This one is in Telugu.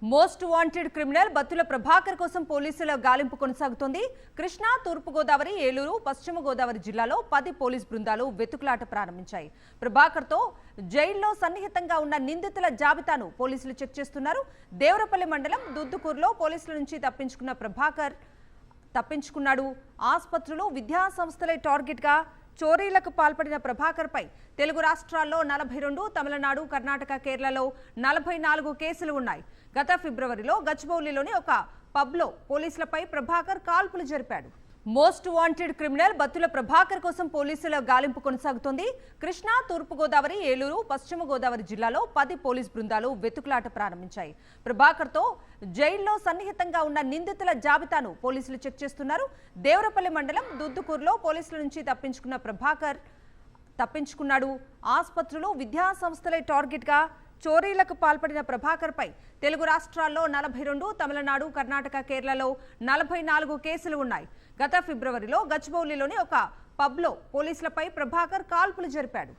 Most wanted criminal Battula Prabhakar కోసం పోలీసుల గాలింపు కొనసాగుతోంది. కృష్ణా, తూర్పు గోదావరి, ఏలూరు, పశ్చిమ గోదావరి జిల్లాలో 10 పోలీస్ బృందాలు వెతుకులాట ప్రారంభించాయి. ప్రభాకర్తో జైల్లో సన్నిహితంగా ఉన్న నిందితుల జాబితాను పోలీసులు చెక్ చేస్తున్నారు. దేవరపల్లి మండలం దుద్దుకూరులో పోలీసుల నుంచి తప్పించుకున్న ప్రభాకర్ తప్పించుకున్నాడు. ఆసుపత్రులు, విద్యా సంస్థలే టార్గెట్ గా చోరీలకు పాల్పడిన ప్రభాకర్ పై తెలుగు రాష్ట్రాల్లో 42, తమిళనాడు, కర్ణాటక, కేరళలో 44 కేసులు ఉన్నాయి. గత ఫిబ్రవరిలో గచ్చిబౌలిలోని ఒక పబ్లో పోలీసులపై ప్రభాకర్ కాల్పులు జరిపాడు. Most wanted criminal Battula Prabhakar కోసం పోలీసుల గాలింపు కొనసాగుతోంది. కృష్ణా, తూర్పు గోదావరి, ఏలూరు, పశ్చిమ గోదావరి జిల్లాలో 10 పోలీస్ బృందాలు వెతుకులాట ప్రారంభించాయి. ప్రభాకర్తో జైల్లో సన్నిహితంగా ఉన్న నిందితుల జాబితాను పోలీసులు చెక్ చేస్తున్నారు. దేవరపల్లి మండలం దుద్దుకూరులో పోలీసుల నుంచి తప్పించుకున్న ప్రభాకర్ తప్పించుకున్నాడు. ఆసుపత్రులు, విద్యా సంస్థలే టార్గెట్ గా చోరీలకు పాల్పడిన ప్రభాకర్ పై తెలుగు రాష్ట్రాల్లో 42, తమిళనాడు, కర్ణాటక, కేరళలో 44 కేసులు ఉన్నాయి. గత ఫిబ్రవరిలో గచ్చిబౌలిలోని ఒక పబ్లో పోలీసులపై ప్రభాకర్ కాల్పులు జరిపాడు.